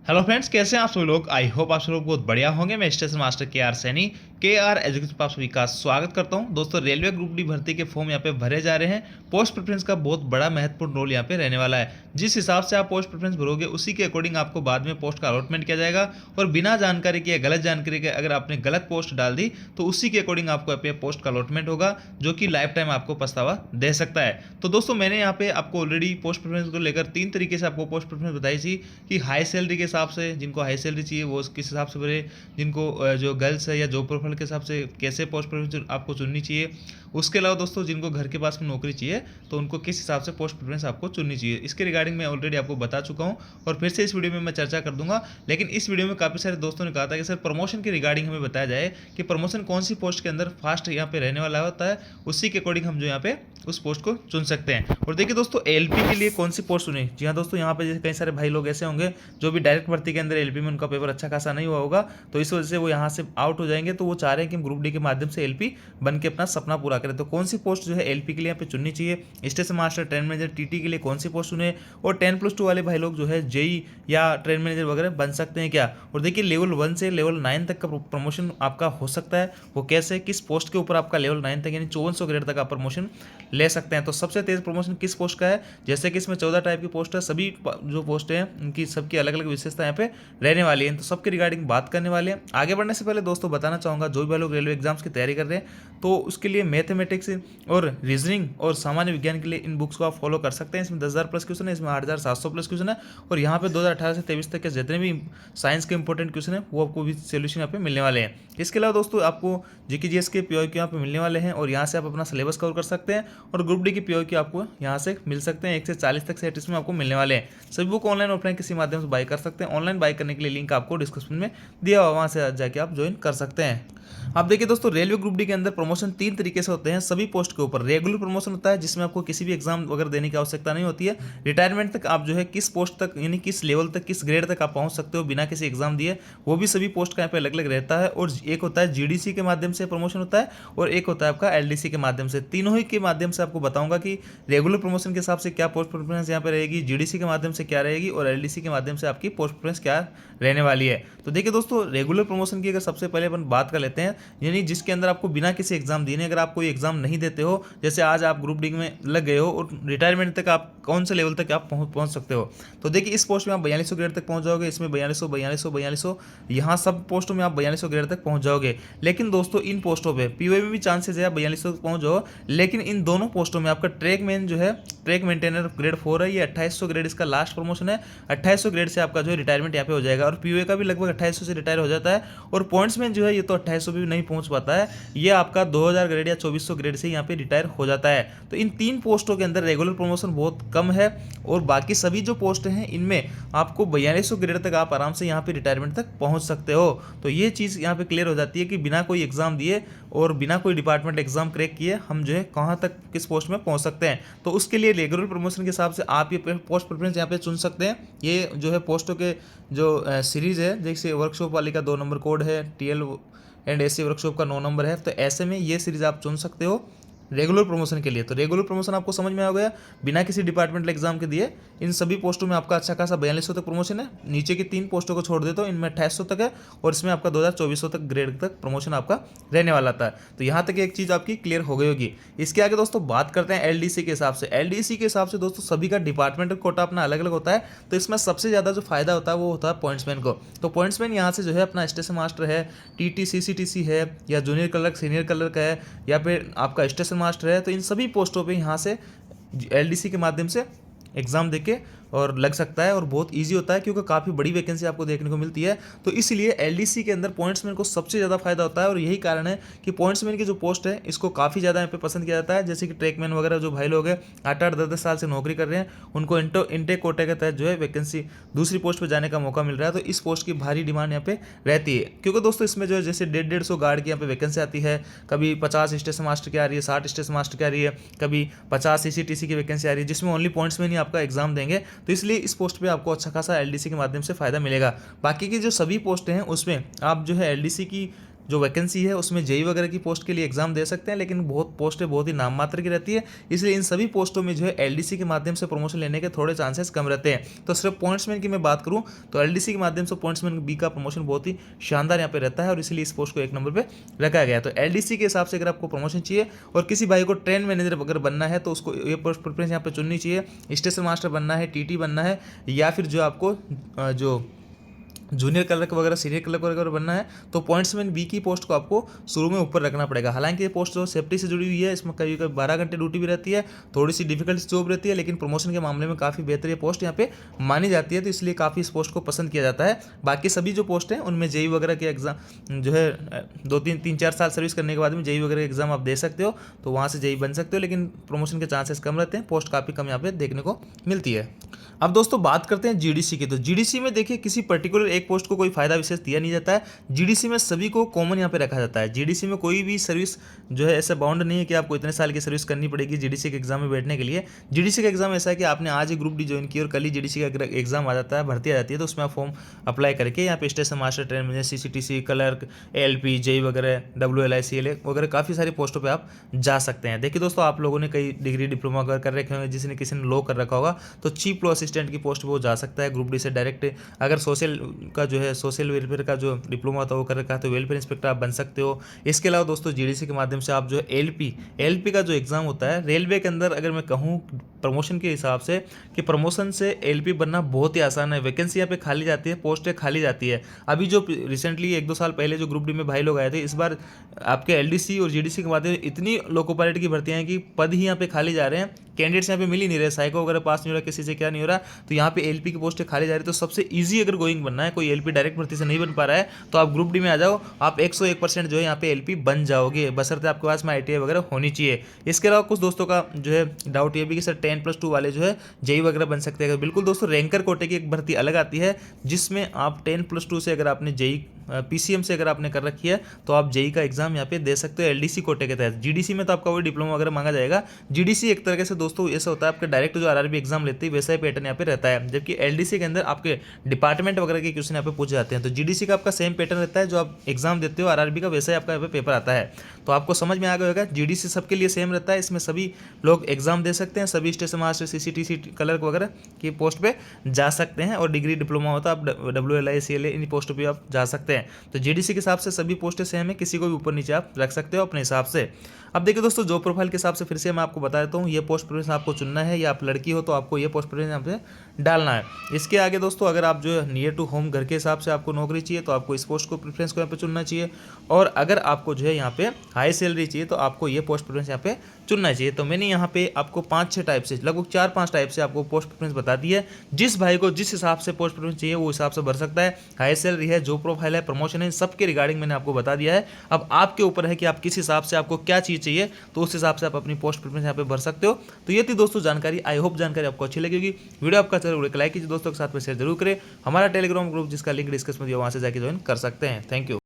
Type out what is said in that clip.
Hello friends, कैसे हैं आप सभी लोग। आई होप आप सभी लोग बहुत बढ़िया होंगे। मैं स्टेशन मास्टर के आर सैनी के आर एजुकेशन पर आप सभी का स्वागत करता हूं। दोस्तों, रेलवे ग्रुप डी भर्ती के फॉर्म यहां पे भरे जा रहे हैं। पोस्ट प्रेफरेंस का बहुत बड़ा महत्वपूर्ण रोल यहां पे रहने वाला है। जिस हिसाब से आप पोस्ट प्रेफरेंस भरोगे उसी के अकॉर्डिंग आपको बाद में पोस्ट का अलॉटमेंट किया जाएगा। और बिना जानकारी के या गलत जानकारी के अगर आपने गलत पोस्ट डाल दी तो उसी के अकॉर्डिंग आपको अपने पोस्ट का अलॉटमेंट होगा, जो कि लाइफ टाइम आपको पछतावा दे सकता है। तो दोस्तों, मैंने यहाँ पे आपको ऑलरेडी पोस्ट प्रेफरेंस को लेकर 3 तरीके से आपको पोस्ट प्रेफरेंस बताई थी कि हाई सैलरी के हिसाब से जिनको हाई सैलरी चाहिए वो किस हिसाब से भरे, जिनको जो गर्ल्स है या जॉब प्रोफाइल के हिसाब से कैसे पोस्ट प्रेफरेंस आपको चुननी चाहिए। उसके अलावा दोस्तों, जिनको घर के पास में नौकरी चाहिए तो उनको किस हिसाब से पोस्ट प्रेफरेंस आपको चुननी चाहिए, इसके रिगार्डिंग मैं ऑलरेडी आपको बता चुका हूँ और फिर से इस वीडियो में मैं चर्चा कर दूंगा। लेकिन इस वीडियो में काफ़ी सारे दोस्तों ने कहा था कि सर प्रमोशन के रिगार्डिंग हमें बताया जाए कि प्रमोशन कौन सी पोस्ट के अंदर फास्ट यहाँ पे रहने वाला होता है, उसी के अकॉर्डिंग हम जो यहाँ पे उस पोस्ट को चुन सकते हैं। और देखिए दोस्तों, एलपी के लिए कौन सी पोस्ट चुने। जी हाँ दोस्तों, यहाँ पे जैसे कई सारे भाई लोग ऐसे होंगे जो भी डायरेक्ट भर्ती के अंदर एलपी में उनका पेपर अच्छा खासा नहीं हुआ होगा, तो इस वजह से वो यहाँ से आउट हो जाएंगे। तो वो चाह रहे हैं कि हम ग्रुप डी के माध्यम से एलपी बन के अपना सपना पूरा करें। तो कौन सी पोस्ट जो है एलपी के लिए यहाँ पे चुननी चाहिए। Station master, train manager, TT के लिए कौन सी पोस्ट चुने। और 10+2 वाले भाई लोग जो है जेई या ट्रेन मैनेजर वगैरह बन सकते हैं क्या। और देखिए, लेवल 1 से लेवल 9 तक का प्रमोशन आपका हो सकता है। वो कैसे, किस पोस्ट के ऊपर आपका लेवल 9 तक यानी 5400 ग्रेड तक आप प्रमोशन ले सकते हैं। तो सबसे तेज प्रमोशन किस पोस्ट का है, जैसे कि इसमें 14 टाइप की पोस्ट है। सभी जो पोस्ट हैं उनकी सबकी अलग अलग विशेषता यहाँ पे रहने वाली है। तो सबके रिगार्डिंग बात करने वाले हैं। आगे बढ़ने से पहले दोस्तों बताना चाहूँगा, जो भी लोग रेलवे एग्जाम्स की तैयारी कर रहे हैं तो उसके लिए मैथमेटिक्स और रीजनिंग और सामान्य विज्ञान के लिए इन बुक्स को आप फॉलो कर सकते हैं। इसमें 10,000 प्लस क्वेश्चन है, इसमें 8,700 प्लस क्वेश्चन है। और यहाँ पे 2018 से 23 तक के जितने भी साइंस के इंपॉर्टेंट क्वेश्चन है वो आपको भी सोल्यूशन यहाँ पे मिलने वाले हैं। इसके अलावा दोस्तों, आपको जीके जीएस के पीओ यहाँ पे मिलने वाले हैं और यहाँ से आप अपना सिलेबस कवर कर सकते हैं। और ग्रुप डी की पीओ आपको यहाँ से मिल सकते हैं। 1 से 40 तक सेट इसमें आपको मिलने वाले हैं। सभी बुक ऑनलाइन ऑफलाइन किसी माध्यम से बाई कर सकते हैं। ऑनलाइन बाई करने के लिए लिंक आपको डिस्क्रिप्शन में दिया हुआ, वहाँ से जाके आप ज्वाइन कर सकते हैं। अब देखिए दोस्तों, रेलवे ग्रुप डी के अंदर प्रमोशन 3 तरीके से होते हैं सभी पोस्ट के ऊपर। रेगुलर प्रमोशन होता है जिसमें आपको किसी भी एग्जाम वगैरह देने की आवश्यकता नहीं होती है। रिटायरमेंट तक आप जो है किस पोस्ट तक यानी किस लेवल तक, किस ग्रेड तक आप पहुंच सकते हो बिना किसी एग्जाम दिए, वो भी सभी पोस्ट का यहाँ पे अलग अलग रहता है। और एक होता है जीडीसी के माध्यम से प्रमोशन होता है और एक होता है आपका एलडीसी के माध्यम से। तीनों ही के माध्यम से आपको बताऊंगा कि रेगुलर प्रमोशन के हिसाब से क्या पोस्ट प्रेफरेंस यहाँ पे रहेगी, जीडीसी के माध्यम से क्या रहेगी और एलडीसी के माध्यम से आपकी पोस्ट प्रेफरेंस क्या रहने वाली है। तो देखिए दोस्तों, रेगुलर प्रमोशन की अगर सबसे पहले अपन बात कर लेते हैं, यानी जिसके अंदर आपको बिना किसी एग्जाम दिए, अगर आप कोई एग्जाम नहीं देते हो, जैसे आज आप ग्रुप डी में लग गए हो और रिटायरमेंट तक आप कौन से लेवल तक आप पहुंच सकते हो। तो देखिए, इस पोस्ट में आप 4200 ग्रेड तक पहुंच जाओगे। इसमें 4200 यहाँ सब पोस्टों में आप 4200 ग्रेड तक पहुंच जाओगे। लेकिन दोस्तों, इन पोस्टों पर पीओ में भी चांसेस है आप 4200 तक पहुंच जाओ। लेकिन इन दोनों पोस्टों में आपका ट्रैक मैन जो है, ट्रैक मेंटेनर ग्रेड 4 है, ये 2800 ग्रेड इसका लास्ट प्रमोशन है। 2800 ग्रेड से आपका जो है रिटायरमेंट यहाँ पे हो जाएगा। और पीओ का भी लगभग 2800 से रिटायर हो जाता है। और पॉइंट्समैन जो है ये तो 2800 भी नहीं पहुंच पाता है, ये आपका 2000 ग्रेड या 2400 ग्रेड से यहाँ पे रिटायर हो जाता है। तो इन 3 पोस्टों के अंदर रेगुलर प्रमोशन बहुत कम है। और बाकी सभी जो पोस्ट हैं इनमें आपको 4200 ग्रेड तक आप आराम से यहाँ पे रिटायरमेंट तक पहुँच सकते हो। तो ये चीज़ यहाँ पे क्लियर हो जाती है कि बिना कोई एग्जाम दिए और बिना कोई डिपार्टमेंट एग्जाम क्रैक किए हम जो है कहाँ तक किस पोस्ट में पहुँच सकते हैं। तो उसके लिए रेगुलर प्रमोशन के हिसाब से आप ये पोस्ट प्रेफरेंस यहाँ पे चुन सकते हैं। ये जो है पोस्टों के जो सीरीज़ है, जैसे वर्कशॉप वाली का 2 नंबर कोड है, टीएल एंड एसी वर्कशॉप का 9 नंबर है। तो ऐसे में ये सीरीज़ आप चुन सकते हो रेगुलर प्रमोशन के लिए। तो रेगुलर प्रमोशन आपको समझ में आ गया, बिना किसी डिपार्टमेंटल एग्जाम के दिए इन सभी पोस्टों में आपका अच्छा खासा 4200 तक प्रमोशन है। नीचे की 3 पोस्टों को छोड़ देता हूँ, इनमें 2800 तक है और इसमें आपका 2400 तक ग्रेड तक प्रमोशन आपका रहने वाला था। तो यहाँ तक एक चीज़ आपकी क्लियर हो गई होगी। इसके आगे दोस्तों बात करते हैं एलडीसी के हिसाब से। एलडीसी के हिसाब से दोस्तों सभी का डिपार्टमेंटल कोटा अपना अलग अलग होता है। तो इसमें सबसे ज़्यादा जो फायदा होता है वो होता है पॉइंट्समैन को। तो पॉइंट्समैन यहाँ से जो है अपना स्टेशन मास्टर है, टीटी सीसीटीसी है, या जूनियर क्लर्क सीनियर क्लर्क है, या फिर आपका स्टेशन मास्टर है, तो इन सभी पोस्टों पे यहाँ से एलडीसी के माध्यम से एग्ज़ाम देके और लग सकता है। और बहुत इजी होता है क्योंकि काफ़ी बड़ी वैकेंसी आपको देखने को मिलती है। तो इसलिए एलडीसी के अंदर पॉइंट्समैन को सबसे ज़्यादा फायदा होता है। और यही कारण है कि पॉइंट्समैन की जो पोस्ट है इसको काफ़ी ज़्यादा यहाँ पे पसंद किया जाता है। जैसे कि ट्रैकमैन वगैरह जो भाई लोग हैं 8-8 10-10 साल से नौकरी कर रहे हैं, उनको इंटेक कोटे के तहत जो है वैकेंसी दूसरी पोस्ट पर जाने का मौका मिल रहा है। तो इस पोस्ट की भारी डिमांड यहाँ पे रहती है, क्योंकि दोस्तों इसमें जो है जैसे 150-150 गार्ड की यहाँ पे वैकेंसी आती है। कभी 50 स्टेशन मास्टर की आ रही है, 60 स्टेशन मास्टर की आ रही है, कभी 50 सीसीटीसी की वैकेंसी आ रही है, जिसमें ओनली पॉइंट्समैन ही आपका एग्जाम देंगे। तो इसलिए इस पोस्ट पे आपको अच्छा खासा एलडीसी के माध्यम से फायदा मिलेगा। बाकी की जो सभी पोस्टें हैं उसमें आप जो है एलडीसी की जो वैकेंसी है उसमें जेई वगैरह की पोस्ट के लिए एग्जाम दे सकते हैं, लेकिन बहुत पोस्टें बहुत ही नाम मात्र की रहती है, इसलिए इन सभी पोस्टों में जो है एलडीसी के माध्यम से प्रमोशन लेने के थोड़े चांसेस कम रहते हैं। तो सिर्फ पॉइंट्समैन की मैं बात करूं तो एलडीसी के माध्यम से पॉइंट्समैन बी का प्रमोशन बहुत ही शानदार यहाँ पे रहता है और इसलिए इस पोस्ट को 1 नंबर पे रखा गया है। तो एलडीसी के हिसाब से अगर आपको प्रमोशन चाहिए और किसी भाई को ट्रेन मैनेजर अगर बनना है तो उसको ये पोस्ट प्रेफरेंस यहाँ पे चुननी चाहिए। स्टेशन मास्टर बनना है, टीटी बनना है, या फिर जो आपको जो जूनियर क्लर्क वगैरह सीनियर क्लर्क वगैरह बनना है तो पॉइंट्समैन बी की पोस्ट को आपको शुरू में ऊपर रखना पड़ेगा। हालांकि ये पोस्ट जो सेफ्टी से जुड़ी हुई है, इसमें कभी कभी 12 घंटे ड्यूटी भी रहती है, थोड़ी सी डिफिकल्ट जॉब रहती है, लेकिन प्रमोशन के मामले में काफ़ी बेहतर ये पोस्ट यहाँ पे मानी जाती है, तो इसलिए काफ़ी इस पोस्ट को पसंद किया जाता है। बाकी सभी जो पोस्ट हैं उनमें जेई वगैरह के एग्जाम जो है 2-3-4 साल सर्विस करने के बाद में जेई वगैरह के एग्जाम आप दे सकते हो, तो वहाँ से जेई बन सकते हो, लेकिन प्रमोशन के चांसेस कम रहते हैं, पोस्ट काफ़ी कम यहाँ पे देखने को मिलती है। अब दोस्तों बात करते हैं जीडीसी की। तो जीडीसी में देखिए किसी पर्टिकुलर एक पोस्ट को कोई फायदा विशेष दिया नहीं जाता है, जीडीसी में सभी को कॉमन यहाँ पे रखा जाता है। जीडीसी में कोई भी सर्विस जो है ऐसा बाउंड नहीं है कि आपको इतने साल की सर्विस करनी पड़ेगी जीडीसी के एग्जाम में बैठने के लिए। जीडीसी का एग्जाम ऐसा है कि आपने आज ही ग्रुप डी ज्वाइन की और कल ही जीडीसी का एग्जाम आ जाता है, भर्ती आ जाती है, तो उसमें आप फॉर्म अप्लाई करके यहाँ पे station master, train manager, CCTC, clerk, LP, JE वगैरह, WLI, CLA वगैरह काफ़ी सारी पोस्टों पर आप जा सकते हैं। देखिए दोस्तों, आप लोगों ने कई डिग्री डिप्लोमा कर रखे होंगे, किसी ने लॉ कर रखा होगा, तो चीफ लॉ असिस्टेंट की पोस्ट वो जा सकता है ग्रुप डी से डायरेक्ट। अगर सोशल का जो है सोशल वेलफेयर का जो डिप्लोमा होता है वो कर रखा है तो वेलफेयर इंस्पेक्टर आप बन सकते हो। इसके अलावा दोस्तों जीडीसी के माध्यम से आप जो है एलपी का जो एग्जाम होता है रेलवे के अंदर, अगर मैं कहूँ प्रमोशन के हिसाब से कि प्रमोशन से एलपी बनना बहुत ही आसान है। वैकेंसी यहाँ पे खाली जाती है, पोस्टें खाली जाती है। अभी जो रिसेंटली 1-2 साल पहले जो ग्रुप डी में भाई लोग आए थे, इस बार आपके एलडीसी और जीडीसी के माध्यम से इतनी लोको पायलट की भर्तियां हैं कि पद ही यहाँ पे खाली जा रहे हैं, कैंडिडेट्स यहाँ पे मिल ही नहीं रहे, साइको वगैरह पास नहीं हो रहा, किसी से क्या नहीं हो रहा, तो यहाँ पे एलपी की पोस्टें खाली जा रही है। तो सबसे इजी अगर गोइंग बनना है, कोई एलपी डायरेक्ट भर्ती से नहीं बन पा रहा है, तो आप ग्रुप डी में आ जाओ, आप 101% जो है यहाँ पे एलपी बन जाओगे, बशर्ते आपके पास में ITI वगैरह होनी चाहिए। इसके अलावा कुछ दोस्तों का जो है डाउट ये भी कि सर 10+2 वाले जो है जेई वगैरह बन सकते हैं। बिल्कुल दोस्तों, रैंकर कोटे की एक भर्ती अलग आती है जिसमें आप 10+2 से अगर आपने जेई पीसीएम से अगर आपने कर रखी है तो आप जेई का एग्जाम यहाँ पे दे सकते हो एलडीसी कोटे के तहत। जीडीसी में तो आपका वही डिप्लोमा वगैरह मांगा जाएगा। जीडीसी एक तरह से दोस्तों ऐसा होता है, आपका डायरेक्ट जो आरआरबी एग्जाम लेते हैं वैसा ही पैटर्न यहाँ पे रहता है, जबकि एलडीसी के अंदर आपके डिपार्टमेंट वगैरह के क्वेश्चन यहाँ पे पूछे जाते हैं। तो जीडीसी का आपका सेम पैटर्न रहता है, जो आप एग्जाम देते हो आरआरबी का वैसा ही आपका यहाँ पे पेपर आता है। तो आपको समझ में आ गया होगा, जीडीसी सबके लिए सेम रहता है, इसमें सभी लोग एग्जाम दे सकते हैं, सभी स्टेशन मास्टर, सीसीटीसी, क्लर्क वगैरह की पोस्ट पे जा सकते हैं, और डिग्री डिप्लोमा होता है आप WLI, CLA इन पोस्टों पर आप जा सकते हैं। तो जीडीसी के हिसाब से सभी पोस्टें सेम है, किसी को भी ऊपर नीचे आप रख सकते हो अपने हिसाब से। अब देखिए दोस्तों, जॉब प्रोफाइल के हिसाब से फिर से मैं आपको बता देता हूँ, ये पोस्ट प्रेफरेंस आपको चुनना है, या आप लड़की हो तो आपको ये पोस्ट प्रेफरेंस यहाँ पे डालना है। इसके आगे दोस्तों, अगर आप जो है नियर टू होम घर के हिसाब से आपको नौकरी चाहिए तो आपको इस पोस्ट को प्रेफरेंस को यहाँ पे चुनना चाहिए, और अगर आपको जो है यहाँ पे हाई सैलरी चाहिए तो आपको ये पोस्ट प्रेफरेंस यहाँ पे चुनना चाहिए। तो मैंने यहाँ पे आपको 5-6 टाइप से, लगभग 4-5 टाइप से आपको पोस्ट प्रेफरेंस बता दी है। जिस भाई को जिस हिसाब से पोस्ट प्रेफरेंस चाहिए वो हिसाब से भर सकता है। हाई सैलरी है, जॉब प्रोफाइल है, प्रमोशन है, सबके रिगार्डिंग मैंने आपको बता दिया है। अब आपके ऊपर है कि आप किस हिसाब से आपको क्या चीज़ चाहिए, तो उस हिसाब से आप अपनी पोस्ट प्रेफरेंस यहाँ पे भर सकते हो। तो ये थी दोस्तों जानकारी। आई होप जानकारी आपको अच्छी लगेगी। वीडियो आपका जरूर लाइक कीजिए, दोस्तों के साथ में शेयर जरूर करें। हमारा टेलीग्राम ग्रुप जिसका लिंक डिस्क्रिप्शन में दिया वहाँ से जाकर ज्वाइन कर सकते हैं। Thank you.